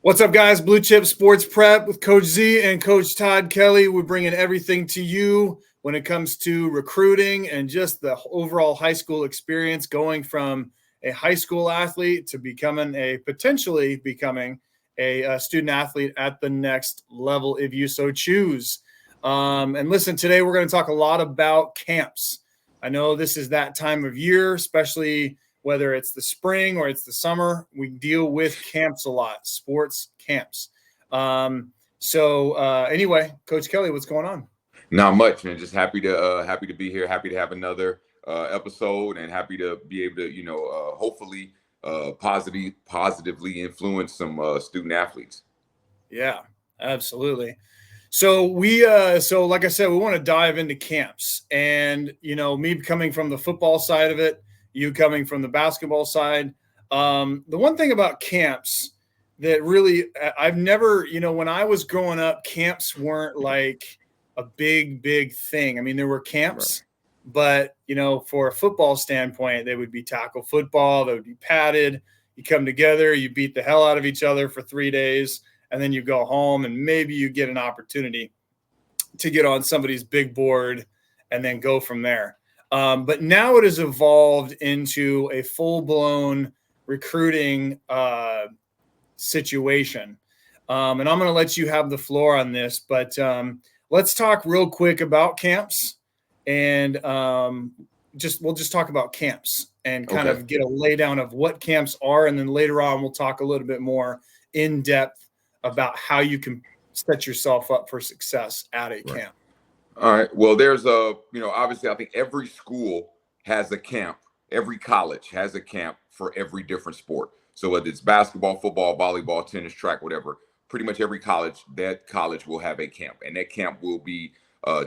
What's up, guys? Blue Chip Sports Prep with Coach Z and Coach Todd Kelly. We're bringing everything to you when it comes to recruiting and just the overall high school experience, going from a high school athlete to potentially becoming a student athlete at the next level if you so choose. And listen, today we're going to talk a lot about camps. I know this is that time of year, especially whether it's the spring or it's the summer, we deal with camps a lot, sports camps. Anyway, Coach Kelly, what's going on? Not much, man. Just happy to be here. Happy to have another episode, and happy to be able to, hopefully, positively influence some student athletes. Yeah, absolutely. So like I said, we want to dive into camps, and me coming from the football side of it, you coming from the basketball side. The one thing about camps that really I've never, when I was growing up, camps weren't like a big thing. I mean, there were camps, right. But, for a football standpoint, they would be tackle football. They would be padded. You come together, you beat the hell out of each other for 3 days, and then you go home and maybe you get an opportunity to get on somebody's big board and then go from there. But now it has evolved into a full-blown recruiting situation. And I'm going to let you have the floor on this, but let's talk real quick about camps, and we'll just talk about camps and kind of get a laydown of what camps are. And then later on, we'll talk a little bit more in depth about how you can set yourself up for success at a camp. All right. Well, there's obviously I think every school has a camp. Every college has a camp for every different sport. So whether it's basketball, football, volleyball, tennis, track, whatever, pretty much every college, that college will have a camp. And that camp will be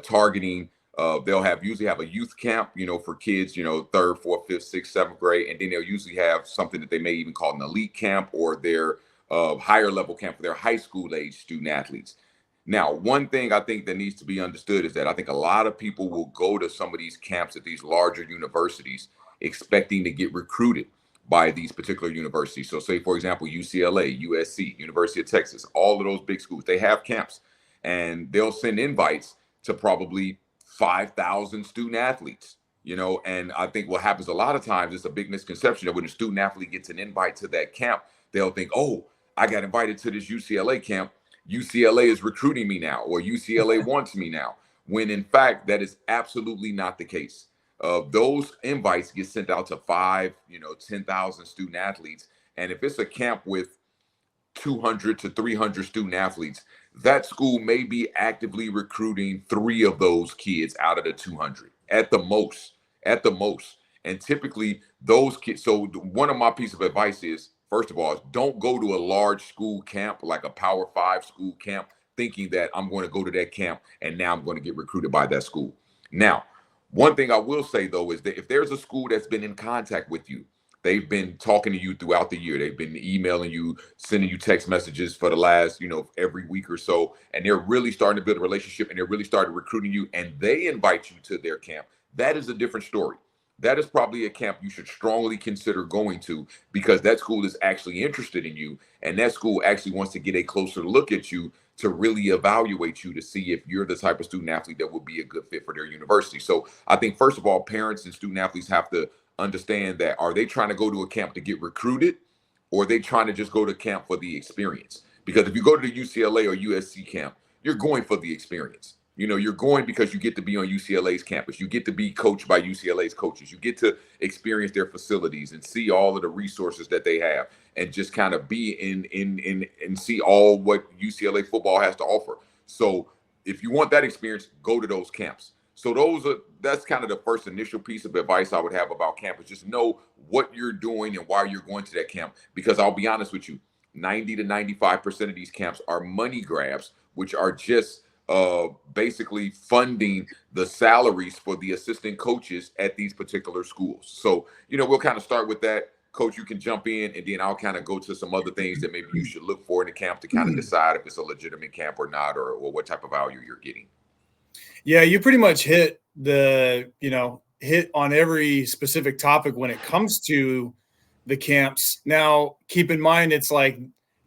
targeting, they'll usually have a youth camp, for kids, 3rd, 4th, 5th, 6th, 7th grade. And then they'll usually have something that they may even call an elite camp, or their higher level camp for their high school age student athletes. Now, one thing I think that needs to be understood is that I think a lot of people will go to some of these camps at these larger universities expecting to get recruited by these particular universities. So say, for example, UCLA, USC, University of Texas, all of those big schools, they have camps, and they'll send invites to probably 5,000 student athletes, and I think what happens a lot of times is a big misconception that when a student athlete gets an invite to that camp, they'll think, oh, I got invited to this UCLA camp. UCLA is recruiting me now, or UCLA wants me now, when in fact, that is absolutely not the case. Those invites get sent out to 10,000 student athletes. And if it's a camp with 200 to 300 student athletes, that school may be actively recruiting 3 of those kids out of the 200 at the most. And typically those kids, so one of my pieces of advice is, first of all, don't go to a large school camp, like a Power 5 school camp, thinking that I'm going to go to that camp and now I'm going to get recruited by that school. Now, one thing I will say, though, is that if there's a school that's been in contact with you, they've been talking to you throughout the year, they've been emailing you, sending you text messages for the last, every week or so, and they're really starting to build a relationship and they're really starting recruiting you, and they invite you to their camp, that is a different story. That is probably a camp you should strongly consider going to, because that school is actually interested in you, and that school actually wants to get a closer look at you to really evaluate you to see if you're the type of student athlete that would be a good fit for their university. So I think, first of all, parents and student athletes have to understand that, are they trying to go to a camp to get recruited, or are they trying to just go to camp for the experience? Because if you go to the UCLA or USC camp, you're going for the experience. You're going because you get to be on UCLA's campus. You get to be coached by UCLA's coaches. You get to experience their facilities and see all of the resources that they have, and just kind of be in and see all what UCLA football has to offer. So if you want that experience, go to those camps. So that's kind of the first initial piece of advice I would have about campus. Just know what you're doing and why you're going to that camp. Because I'll be honest with you, 90 to 95% of these camps are money grabs, which are just basically funding the salaries for the assistant coaches at these particular schools. So, we'll kind of start with that. Coach, you can jump in, and then I'll kind of go to some other things that maybe you should look for in the camp to kind of decide if it's a legitimate camp or not, or what type of value you're getting. Yeah, you pretty much hit on every specific topic when it comes to the camps. Now, keep in mind, it's like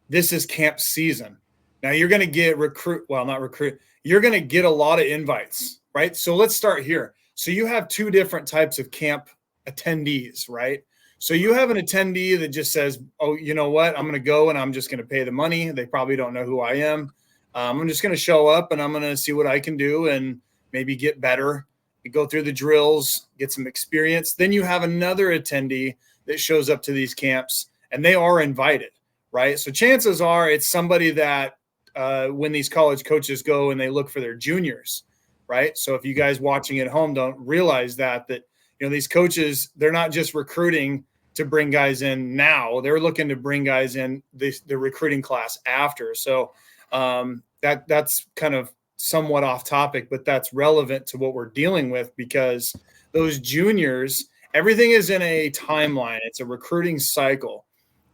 this is camp season. Now you're going to get you're going to get a lot of invites, right? So let's start here. So you have two different types of camp attendees, right? So you have an attendee that just says, oh, you know what? I'm going to go and I'm just going to pay the money. They probably don't know who I am. I'm just going to show up and I'm going to see what I can do and maybe get better. You go through the drills, get some experience. Then you have another attendee that shows up to these camps and they are invited, right? So chances are it's somebody that when these college coaches go and they look for their juniors, right? So if you guys watching at home don't realize that these coaches, they're not just recruiting to bring guys in now. They're looking to bring guys in the recruiting class after. So that's kind of somewhat off topic, but that's relevant to what we're dealing with because those juniors, everything is in a timeline. It's a recruiting cycle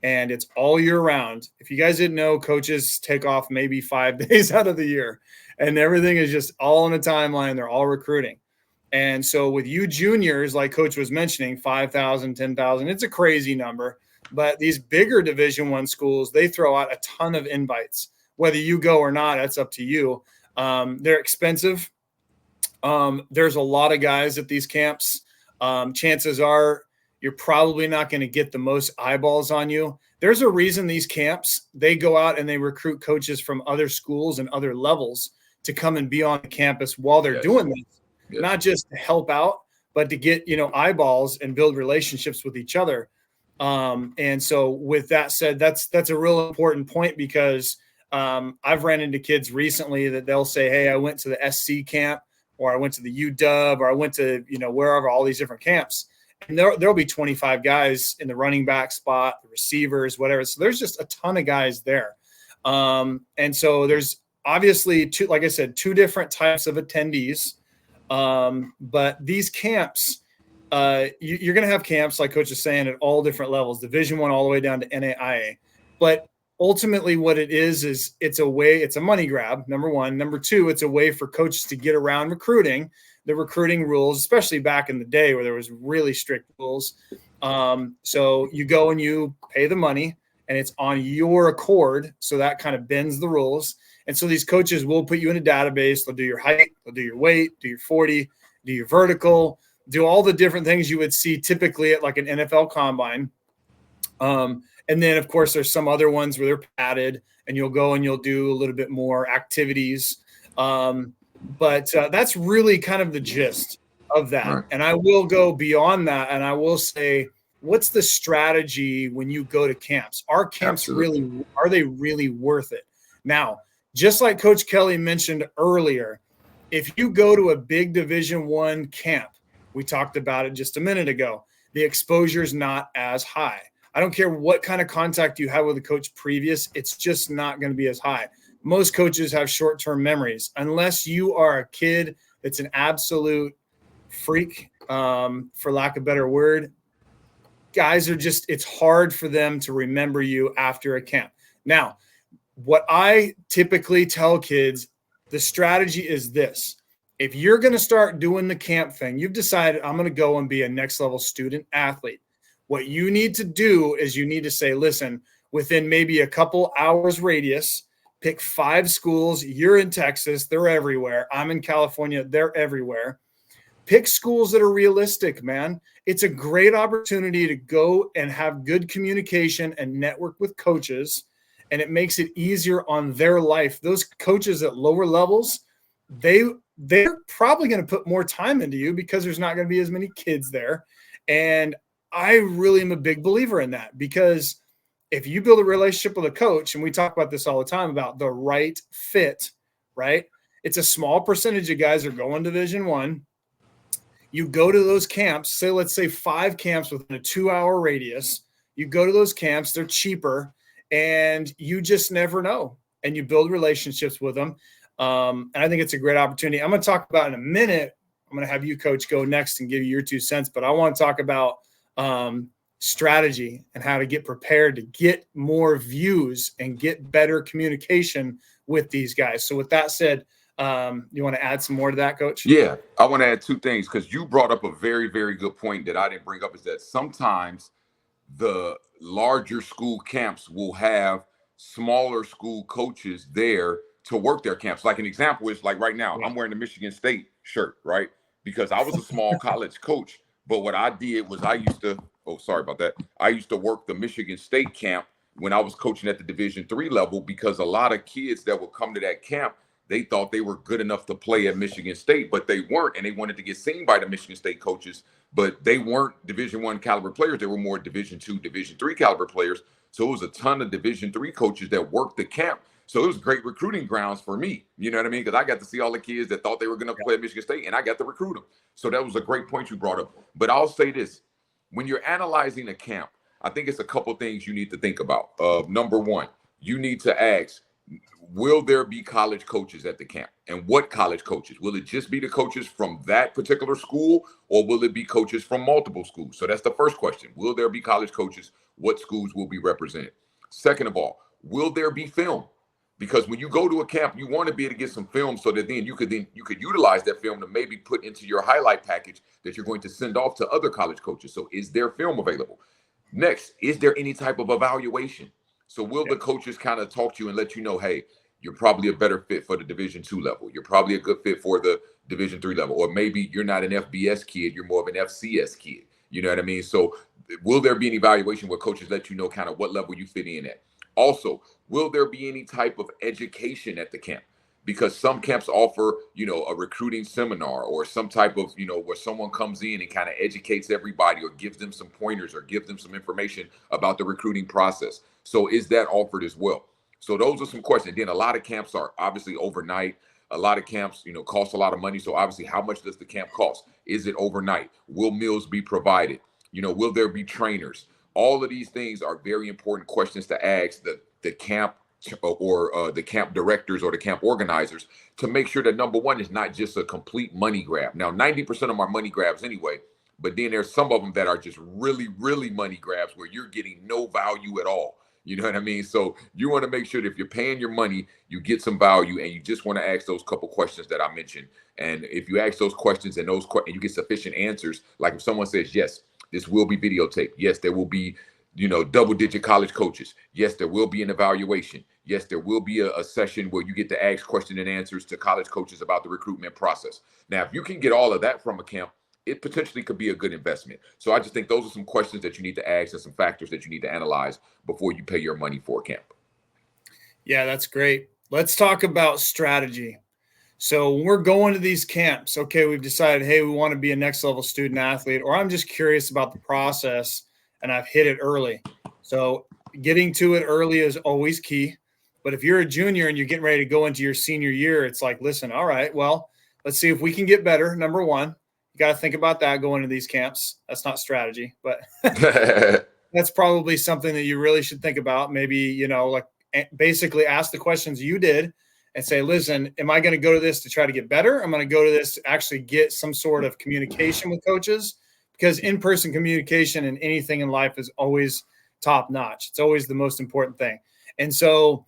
and it's all year round. If you guys didn't know, coaches take off maybe 5 days out of the year and everything is just all in a timeline. They're all recruiting. And so with you juniors, like Coach was mentioning, 5,000, 10,000, it's a crazy number. But these bigger Division I schools, they throw out a ton of invites. Whether you go or not, that's up to you. They're expensive. There's a lot of guys at these camps. Chances are you're probably not going to get the most eyeballs on you. There's a reason these camps, they go out and they recruit coaches from other schools and other levels to come and be on the campus while they're doing this. Yes. Not just to help out, but to get, eyeballs and build relationships with each other. And so with that said, that's a real important point because I've ran into kids recently that they'll say, hey, I went to the SC camp or I went to the UW or I went to, wherever, all these different camps. And there'll be 25 guys in the running back spot, the receivers, whatever. So there's just a ton of guys there. And so there's obviously two different types of attendees. But these camps, you're going to have camps, like Coach is saying, at all different levels, Division I all the way down to NAIA. But ultimately what it is it's a money grab, number one. Number two, it's a way for coaches to get around recruiting, the recruiting rules, especially back in the day where there was really strict rules. So you go and you pay the money and it's on your accord. So that kind of bends the rules. And so these coaches will put you in a database. They'll do your height, they'll do your weight, do your 40, do your vertical, do all the different things you would see typically at like an NFL combine. And then, of course, there's some other ones where they're padded and you'll go and you'll do a little bit more activities. But that's really kind of the gist of that. Right. And I will go beyond that. And I will say, what's the strategy when you go to camps? Are camps are they really worth it? Now, just like Coach Kelly mentioned earlier, if you go to a big Division I camp, we talked about it just a minute ago, the exposure is not as high. I don't care what kind of contact you have with a coach previous, it's just not going to be as high. Most coaches have short-term memories. Unless you are a kid that's an absolute freak, for lack of a better word, guys it's hard for them to remember you after a camp. Now, what I typically tell kids, the strategy is this. If you're going to start doing the camp thing, you've decided I'm going to go and be a next level student athlete. What you need to do is you need to say, listen, within maybe a couple hours radius, pick 5 schools. You're in Texas. They're everywhere. I'm in California. They're everywhere. Pick schools that are realistic, man. It's a great opportunity to go and have good communication and network with coaches. And it makes it easier on their life. Those coaches at lower levels, they're probably going to put more time into you because there's not going to be as many kids there. And I really am a big believer in that because if you build a relationship with a coach, and we talk about this all the time about the right fit, right? It's a small percentage of guys are going Division I. You go to those camps, let's say 5 camps within a 2-hour radius. You go to those camps, they're cheaper. And you just never know. And you build relationships with them. And I think it's a great opportunity. I'm going to talk about in a minute. I'm going to have you, Coach, go next and give you your 2 cents. But I want to talk about strategy and how to get prepared to get more views and get better communication with these guys. So with that said, you want to add some more to that, Coach? Yeah, I want to add 2 things because you brought up a very, very good point that I didn't bring up is that sometimes the larger school camps will have smaller school coaches there to work their camps. Like an example is like right now, I'm wearing the Michigan State shirt, right? Because I was a small college coach. But what I did was I used to work the Michigan State camp when I was coaching at the Division III level, because a lot of kids that would come to that camp, they thought they were good enough to play at Michigan State, but they weren't, and they wanted to get seen by the Michigan State coaches, but they weren't Division I caliber players. They were more Division II, Division III caliber players. So it was a ton of Division III coaches that worked the camp. So it was great recruiting grounds for me. You know what I mean? Because I got to see all the kids that thought they were going to play at Michigan State, and I got to recruit them. So that was a great point you brought up. But I'll say this. When you're analyzing a camp, I think it's a couple things you need to think about. Number one, you need to ask, will there be college coaches at the camp? And what college coaches? Will it just be the coaches from that particular school, or will it be coaches from multiple schools? So that's the first question. Will there be college coaches? What schools will be represented? Second of all, will there be film? Because when you go to a camp, you want to be able to get some film so that then you could utilize that film to maybe put into your highlight package that you're going to send off to other college coaches. So is there film available? Next, is there any type of evaluation? So will the coaches kind of talk to you and let you know, hey, you're probably a better fit for the Division II level. You're probably a good fit for the Division III level. Or maybe you're not an FBS kid, you're more of an FCS kid. You know what I mean? So will there be an evaluation where coaches let you know kind of what level you fit in at? Also, will there be any type of education at the camp? Because some camps offer, a recruiting seminar or some type of, where someone comes in and kind of educates everybody or gives them some pointers or gives them some information about the recruiting process. So is that offered as well? So those are some questions. Then a lot of camps are obviously overnight. A lot of camps, cost a lot of money. So obviously, how much does the camp cost? Is it overnight? Will meals be provided? Will there be trainers? All of these things are very important questions to ask the camp or the camp directors or the camp organizers to make sure that number one is not just a complete money grab. Now, 90% of them are money grabs anyway, but then there's some of them that are just really, really money grabs where you're getting no value at all. You know what I mean? So you want to make sure that if you're paying your money, you get some value, and you just want to ask those couple questions that I mentioned. And if you ask those questions and you get sufficient answers, like if someone says, yes, this will be videotaped. Yes, there will be, double-digit college coaches. Yes, there will be an evaluation. Yes, there will be a session where you get to ask question and answers to college coaches about the recruitment process. Now, if you can get all of that from a camp, it potentially could be a good investment. So I just think those are some questions that you need to ask and some factors that you need to analyze before you pay your money for a camp. Yeah, that's great. Let's talk about strategy. So when we're going to these camps, okay, we've decided, hey, we want to be a next level student athlete, or I'm just curious about the process and I've hit it early. So getting to it early is always key. But if you're a junior and you're getting ready to go into your senior year, it's like, listen, all right, well, let's see if we can get better. Number one, you got to think about that going to these camps. That's not strategy, but that's probably something that you really should think about. Maybe, basically ask the questions you did and say, listen, am I going to go to this to try to get better? I'm going to go to this to actually get some sort of communication with coaches, because in-person communication in anything in life is always top notch. It's always the most important thing. And so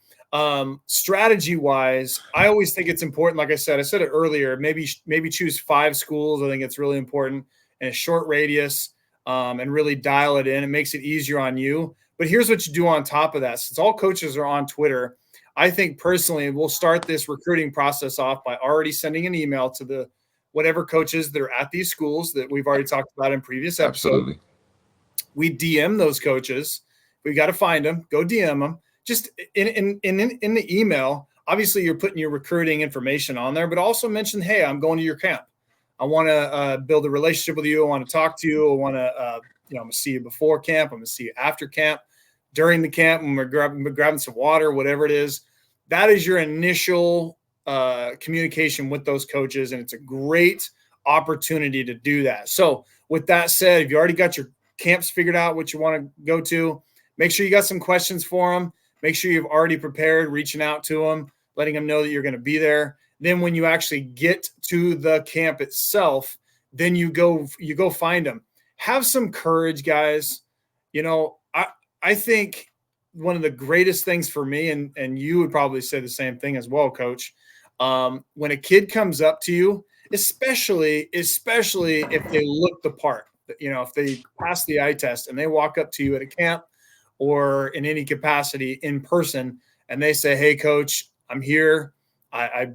strategy wise, I always think it's important. Like I said it earlier, maybe choose 5 schools. I think it's really important in a short radius and really dial it in. It makes it easier on you. But here's what you do on top of that. Since all coaches are on Twitter, I think personally, we'll start this recruiting process off by already sending an email to the whatever coaches that are at these schools that we've already talked about in previous episodes. Absolutely. We DM those coaches. We got to find them, go DM them. Just in the email, obviously you're putting your recruiting information on there, but also mention, hey, I'm going to your camp. I want to build a relationship with you. I want to talk to you. I want to, I'm going to see you before camp. I'm going to see you after camp, during the camp, when we're grabbing some water, whatever it is. That is your initial communication with those coaches, and it's a great opportunity to do that. So with that said, if you already got your camps figured out, what you want to go to, make sure you got some questions for them. Make sure you've already prepared, reaching out to them, letting them know that you're going to be there. Then when you actually get to the camp itself, then you go find them. Have some courage, guys. I think one of the greatest things for me, and you would probably say the same thing as well, Coach, when a kid comes up to you, especially if they look the part, if they pass the eye test and they walk up to you at a camp, or in any capacity in person, and they say, "Hey, coach, I'm here. I've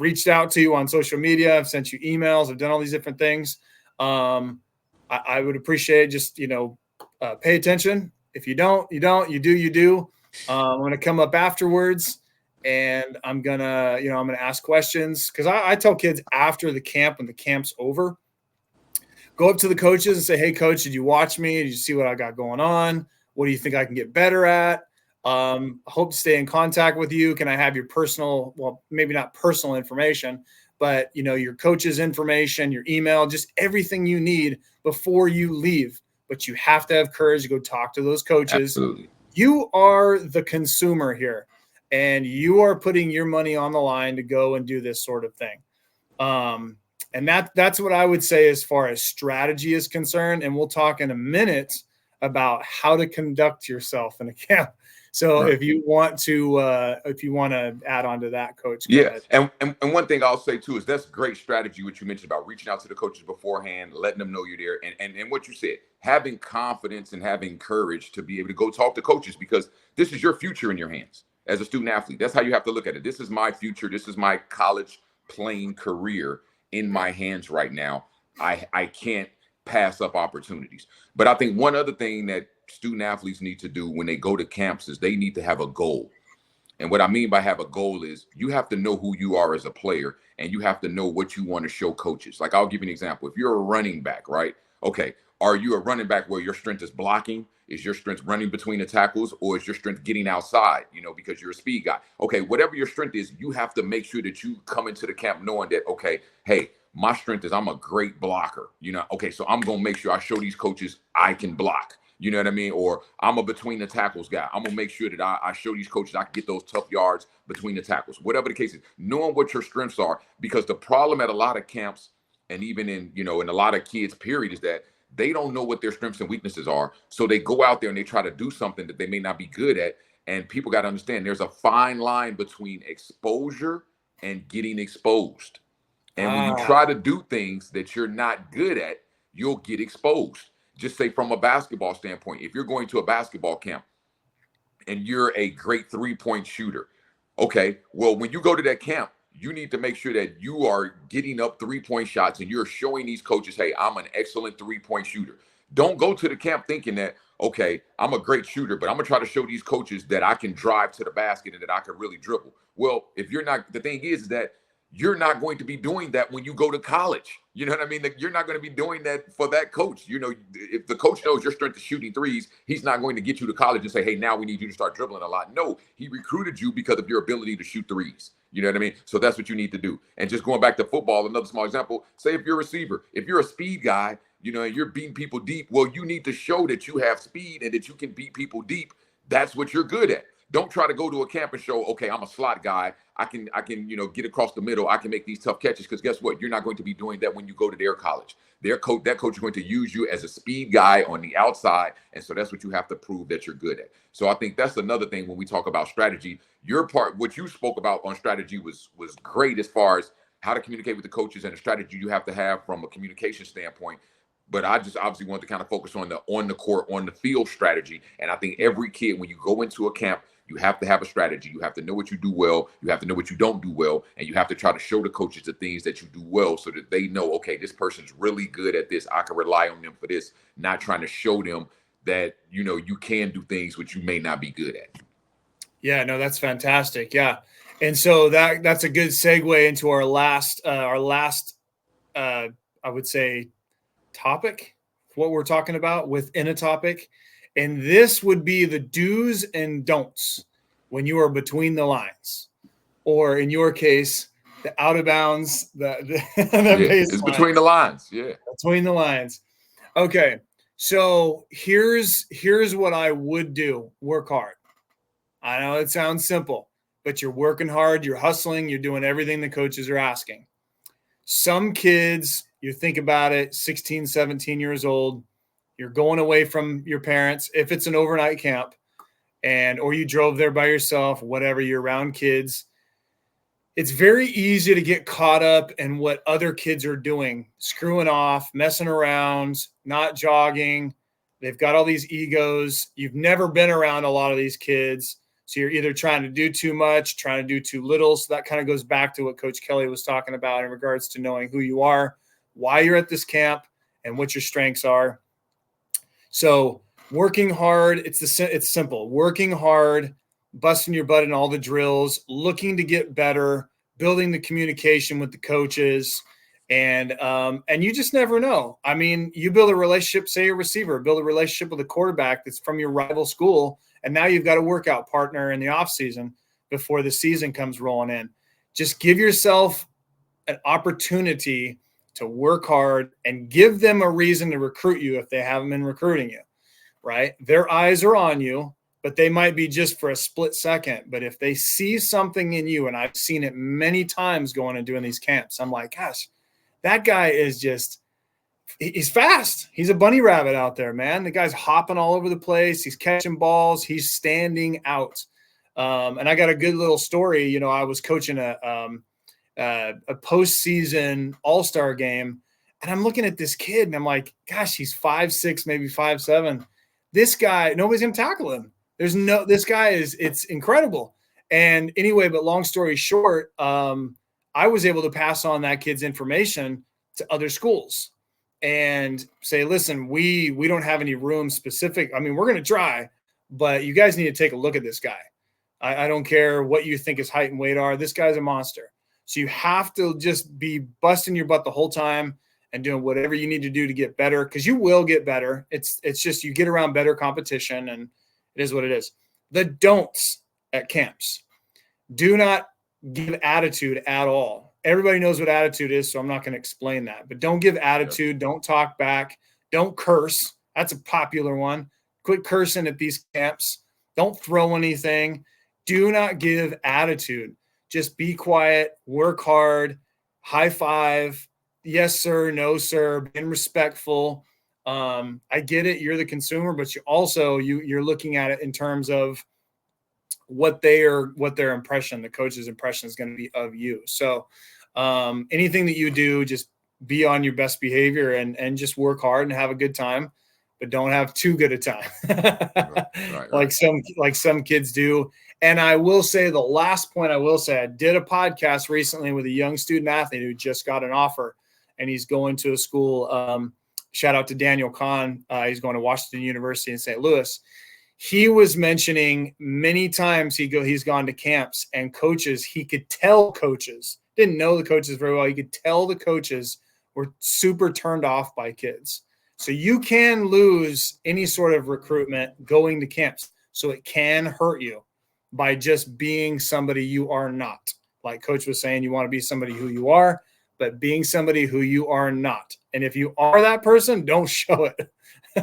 reached out to you on social media. I've sent you emails. I've done all these different things. I would appreciate just, pay attention. If you don't, you don't, you do, you do. I'm going to come up afterwards and I'm going to ask questions. Cause I tell kids after the camp, when the camp's over, go up to the coaches and say, "Hey coach, did you watch me? Did you see what I got going on? What do you think I can get better at? I hope to stay in contact with you. Can I have your personal, well, maybe not personal information, but your coach's information, your email, just everything you need before you leave." But you have to have courage to go talk to those coaches. Absolutely. You are the consumer here, and you are putting your money on the line to go and do this sort of thing. And that's what I would say as far as strategy is concerned. And we'll talk in a minute about how to conduct yourself in a camp. So Right. if you want to add on to that, Coach, go Yeah, ahead. and one thing I'll say too is that's great strategy what you mentioned about reaching out to the coaches beforehand, letting them know you're there, and what you said, having confidence and having courage to be able to go talk to coaches because this is your future in your hands as a student athlete. That's how you have to look at it. This is my future. This is my college playing career in my hands right now. I can't pass up opportunities. But I think one other thing that student athletes need to do when they go to camps is they need to have a goal. And what I mean by have a goal is you have to know who you are as a player and you have to know what you want to show coaches. Like I'll give you an example. If you're a running back, right? Okay. Are you a running back where your strength is blocking? Is your strength running between the tackles or is your strength getting outside, because you're a speed guy? Okay. Whatever your strength is, you have to make sure that you come into the camp knowing that, okay, hey, my strength is I'm a great blocker. Okay, so I'm going to make sure I show these coaches I can block. You know what I mean? Or I'm a between the tackles guy. I'm going to make sure that I show these coaches I can get those tough yards between the tackles. Whatever the case is, knowing what your strengths are. Because the problem at a lot of camps and even in a lot of kids, period, is that they don't know what their strengths and weaknesses are. So they go out there and they try to do something that they may not be good at. And people got to understand there's a fine line between exposure and getting exposed. And when you try to do things that you're not good at, you'll get exposed. Just say from a basketball standpoint, if you're going to a basketball camp and you're a great 3-point shooter, okay, well, when you go to that camp, you need to make sure that you are getting up 3-point shots and you're showing these coaches, hey, I'm an excellent 3-point shooter. Don't go to the camp thinking that, okay, I'm a great shooter, but I'm going to try to show these coaches that I can drive to the basket and that I can really dribble. Well, if you're not, the thing is that you're not going to be doing that when you go to college. You know what I mean? You're not going to be doing that for that coach. If the coach knows your strength is shooting threes, he's not going to get you to college and say, hey, now we need you to start dribbling a lot. No, he recruited you because of your ability to shoot threes. You know what I mean? So that's what you need to do. And just going back to football, another small example, say if you're a receiver, if you're a speed guy, and you're beating people deep, well, you need to show that you have speed and that you can beat people deep. That's what you're good at. Don't try to go to a camp and show, okay, I'm a slot guy. I can, get across the middle. I can make these tough catches. Because guess what? You're not going to be doing that when you go to their college. That coach is going to use you as a speed guy on the outside. And so that's what you have to prove that you're good at. So I think that's another thing when we talk about strategy. Your part, what you spoke about on strategy was great as far as how to communicate with the coaches and the strategy you have to have from a communication standpoint. But I just obviously want to kind of focus on the court, on the field strategy. And I think every kid, when you go into a camp, you have to have a strategy. You have to know what you do well. You have to know what you don't do well. And you have to try to show the coaches the things that you do well so that they know, okay, this person's really good at this. I can rely on them for this, not trying to show them that, you can do things which you may not be good at. Yeah, no, that's fantastic. Yeah. And so that's a good segue into our last, I would say, topic, what we're talking about within a topic. And this would be the do's and don'ts when you are between the lines, or in your case, the out of bounds, the It's between the lines. Yeah. Between the lines. Okay. So here's what I would do. Work hard. I know it sounds simple, but you're working hard, you're hustling, you're doing everything the coaches are asking. Some kids, you think about it, 16, 17 years old, you're going away from your parents, if it's an overnight camp, or you drove there by yourself, whatever, you're around kids. It's very easy to get caught up in what other kids are doing, screwing off, messing around, not jogging. They've got all these egos. You've never been around a lot of these kids. So you're either trying to do too much, trying to do too little. So that kind of goes back to what Coach Kelly was talking about in regards to knowing who you are, why you're at this camp, and what your strengths are. So working hard, it's simple. Working hard, busting your butt in all the drills, looking to get better, building the communication with the coaches, and you just never know. I mean, you build a relationship, say you're a receiver, build a relationship with a quarterback that's from your rival school, and now you've got a workout partner in the offseason before the season comes rolling in. Just give yourself an opportunity to work hard and give them a reason to recruit you if they haven't been recruiting you, right? Their eyes are on you, but they might be just for a split second. But if they see something in you, and I've seen it many times going and doing these camps, I'm like, gosh, that guy is just – he's fast. He's a bunny rabbit out there, man. The guy's hopping all over the place. He's catching balls. He's standing out. And I got a good little story. You know, I was coaching a postseason all-star game, and I'm looking at this kid, and I'm like, gosh, he's 5'6", maybe 5'7". This guy, nobody's going to tackle him. This guy it's incredible. And anyway, but long story short, I was able to pass on that kid's information to other schools and say, listen, we don't have any room specific. I mean, we're going to try, but you guys need to take a look at this guy. I don't care what you think his height and weight are. This guy's a monster. So you have to just be busting your butt the whole time and doing whatever you need to do to get better, because you will get better. It's just you get around better competition, and it is what it is. The don'ts at camps. Do not give attitude at all. Everybody knows what attitude is, so I'm not going to explain that. But don't give attitude. Don't talk back. Don't curse. That's a popular one. Quit cursing at these camps. Don't throw anything. Do not give attitude. Just be quiet, work hard, high five, yes, sir, no, sir, being respectful. I get it. You're the consumer, but you're looking at it in terms of what their impression, the coach's impression is going to be of you. So anything that you do, just be on your best behavior and just work hard and have a good time, but don't have too good a time. Right. Like some kids do. And I will say, the last point I will say, I did a podcast recently with a young student athlete who just got an offer, and he's going to a school. Shout out to Daniel Kahn. He's going to Washington University in St. Louis. He was mentioning many times he's gone to camps, and coaches, he could tell coaches, didn't know the coaches very well. He could tell the coaches were super turned off by kids. So you can lose any sort of recruitment going to camps. So it can hurt you by just being somebody you are not. Like Coach was saying, you want to be somebody who you are, but being somebody who you are not. And if you are that person, don't show it.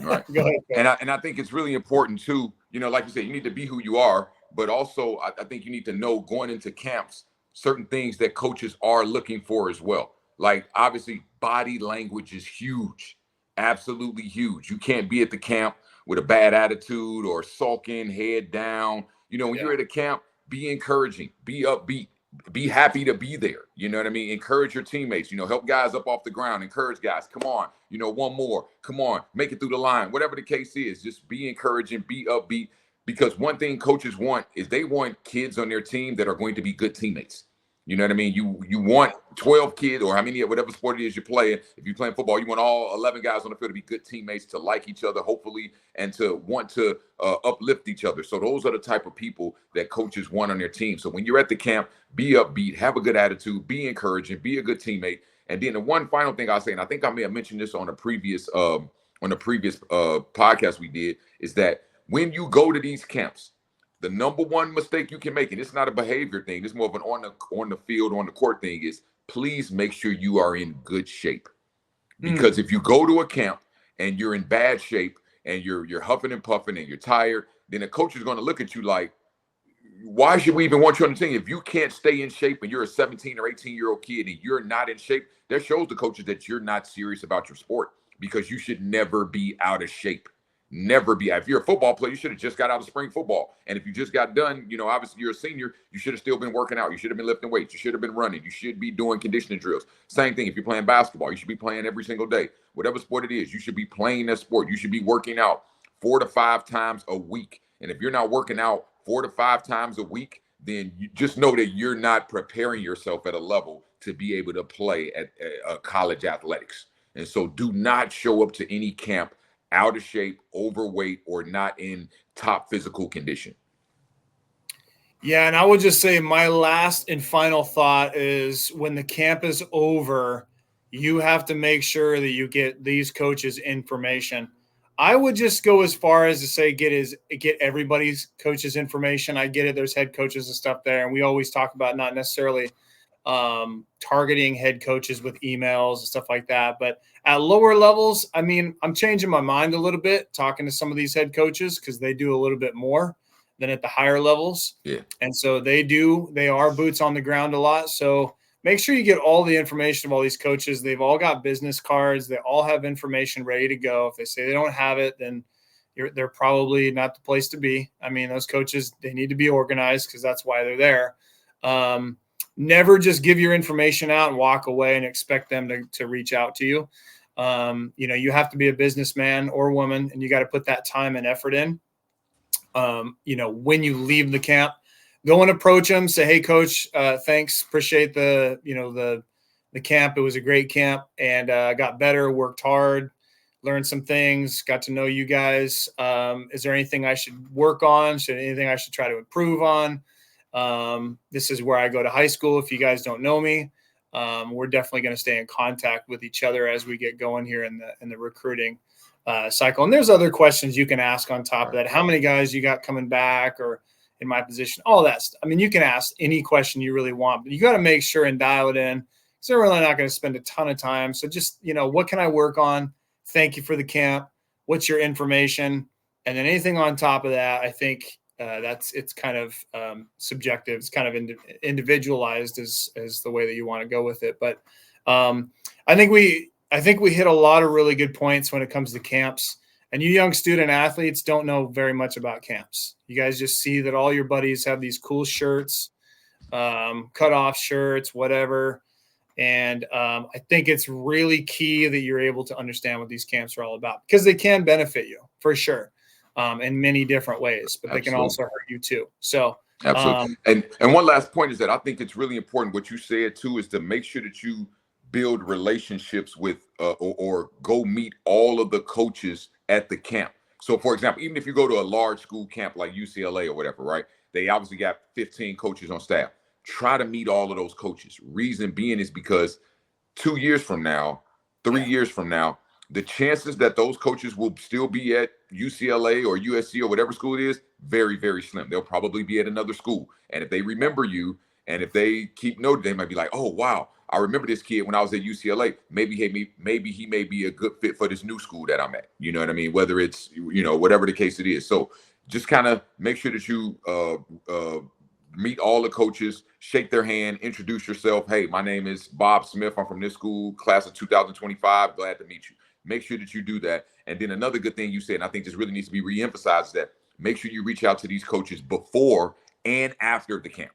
Right. Go ahead. And I think it's really important too, you know, like you said, you need to be who you are, but also I think you need to know going into camps certain things that coaches are looking for as well. Like obviously body language is huge, absolutely huge. You can't be at the camp with a bad attitude or sulking, head down. You know, when you're at a camp, be encouraging, be upbeat, be happy to be there. You know what I mean? Encourage your teammates, you know, help guys up off the ground, encourage guys, come on, you know, one more, come on, make it through the line, whatever the case is, just be encouraging, be upbeat, because one thing coaches want is they want kids on their team that are going to be good teammates. You know what I mean? You want 12 kids, or how many, whatever sport it is you're playing. If you're playing football, you want all 11 guys on the field to be good teammates, to like each other, hopefully, and to want to uplift each other. So those are the type of people that coaches want on their team. So when you're at the camp, be upbeat, have a good attitude, be encouraging, be a good teammate. And then the one final thing I'll say, and I think I may have mentioned this on a previous podcast we did, is that when you go to these camps, the number one mistake you can make, and it's not a behavior thing, it's more of an on the field, on the court thing, is please make sure you are in good shape. Because if you go to a camp and you're in bad shape and you're huffing and puffing and you're tired, then the coach is going to look at you like, why should we even want you on the team? If you can't stay in shape and you're a 17 or 18-year-old kid and you're not in shape, that shows the coaches that you're not serious about your sport, because you should never be out of shape. Never be. If you're a football player, you should have just got out of spring football. And if you just got done, you know, obviously you're a senior, you should have still been working out. You should have been lifting weights. You should have been running. You should be doing conditioning drills. Same thing. If you're playing basketball, you should be playing every single day. Whatever sport it is, you should be playing that sport. You should be working out 4 to 5 times a week. And if you're not working out 4 to 5 times a week, then you just know that you're not preparing yourself at a level to be able to play at college athletics. And so do not show up to any camp out of shape, overweight, or not in top physical condition. Yeah, and I would just say my last and final thought is when the camp is over, you have to make sure that you get these coaches information. I would just go as far as to say get everybody's coaches information. I get it. There's head coaches and stuff there, and we always talk about not necessarily targeting head coaches with emails and stuff like that. But at lower levels, I mean, I'm changing my mind a little bit talking to some of these head coaches because they do a little bit more than at the higher levels. Yeah. And so they are boots on the ground a lot. So make sure you get all the information of all these coaches. They've all got business cards. They all have information ready to go. If they say they don't have it, then they're probably not the place to be. I mean, those coaches, they need to be organized because that's why they're there. Never just give your information out and walk away and expect them to reach out to you. You have to be a businessman or woman, and you got to put that time and effort in. When you leave the camp, go and approach them, say, hey, coach, thanks. Appreciate the camp. It was a great camp and got better, worked hard, learned some things, got to know you guys. Is there anything I should work on? Anything I should try to improve on? This is where I go to high school. If you guys don't know me, we're definitely going to stay in contact with each other as we get going here in the recruiting cycle. And there's other questions you can ask on top of that. How many guys you got coming back, or in my position, all that stuff. I mean, you can ask any question you really want, but you got to make sure and dial it in. So we're really not going to spend a ton of time. So just, what can I work on? Thank you for the camp. What's your information? And then anything on top of that, I think it's kind of subjective. It's kind of individualized as the way that you want to go with it. But I think we hit a lot of really good points when it comes to camps. And you young student athletes don't know very much about camps. You guys just see that all your buddies have these cool shirts, cut off shirts, whatever. And I think it's really key that you're able to understand what these camps are all about, because they can benefit you for sure in many different ways, but they can also hurt you too. So absolutely. And one last point is that I think it's really important what you said too, is to make sure that you build relationships with or go meet all of the coaches at the camp. So for example, even if you go to a large school camp like UCLA or whatever, right? They obviously got 15 coaches on staff. Try to meet all of those coaches. Reason being is because 2 years from now, 3 years from now, the chances that those coaches will still be at UCLA or USC or whatever school it is, very, very slim. They'll probably be at another school. And if they remember you, and if they keep noting, they might be like, oh, wow, I remember this kid when I was at UCLA. Maybe he may be a good fit for this new school that I'm at. You know what I mean? Whether it's, whatever the case it is. So just kind of make sure that you meet all the coaches, shake their hand, introduce yourself. Hey, my name is Bob Smith. I'm from this school, class of 2025. Glad to meet you. Make sure that you do that. And then another good thing you said, and I think this really needs to be reemphasized, is that make sure you reach out to these coaches before and after the camp.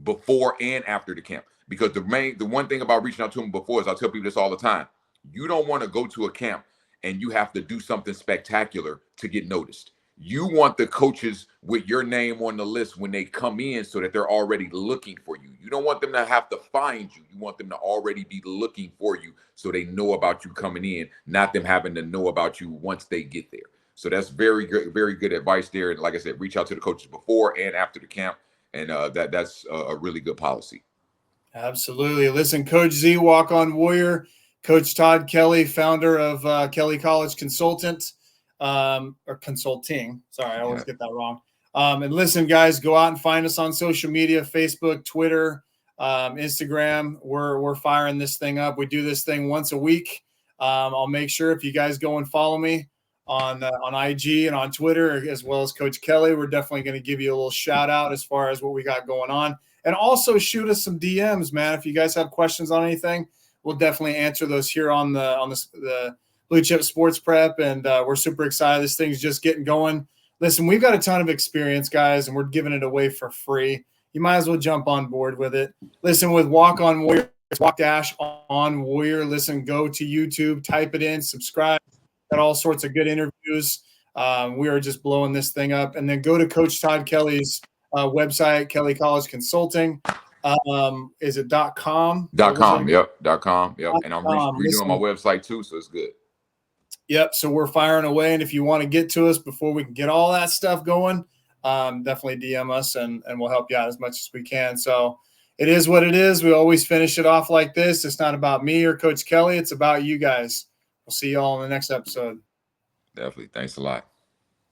Before and after the camp. Because the one thing about reaching out to them before is, I tell people this all the time, you don't want to go to a camp and you have to do something spectacular to get noticed. You want the coaches with your name on the list when they come in so that they're already looking for you. You don't want them to have to find you. You want them to already be looking for you so they know about you coming in, not them having to know about you once they get there. So that's very good advice there. And like I said, reach out to the coaches before and after the camp. And that's a really good policy. Absolutely. Listen, Coach Z, walk-on warrior, Coach Todd Kelly, founder of Kelly College Consultant. Or consulting. Sorry, I always get that wrong. And listen, guys, go out and find us on social media, Facebook, Twitter, Instagram. We're firing this thing up. We do this thing once a week. I'll make sure if you guys go and follow me on IG and on Twitter, as well as Coach Kelly, we're definitely going to give you a little shout out as far as what we got going on. And also shoot us some DMs, man. If you guys have questions on anything, we'll definitely answer those here on the Blue Chip Sports Prep, and we're super excited. This thing's just getting going. Listen, we've got a ton of experience, guys, and we're giving it away for free. You might as well jump on board with it. Listen, with Walk On Warrior, it's Walk-on Warrior. Listen, go to YouTube, type it in, subscribe. Got all sorts of good interviews. We are just blowing this thing up. And then go to Coach Todd Kelly's website, Kelly College Consulting. Is it .com? .com. Yep. .com. Yep. And I'm redoing my website too, so it's good. Yep. So we're firing away. And if you want to get to us before we can get all that stuff going, definitely DM us and we'll help you out as much as we can. So it is what it is. We always finish it off like this. It's not about me or Coach Kelly. It's about you guys. We'll see you all in the next episode. Definitely. Thanks a lot.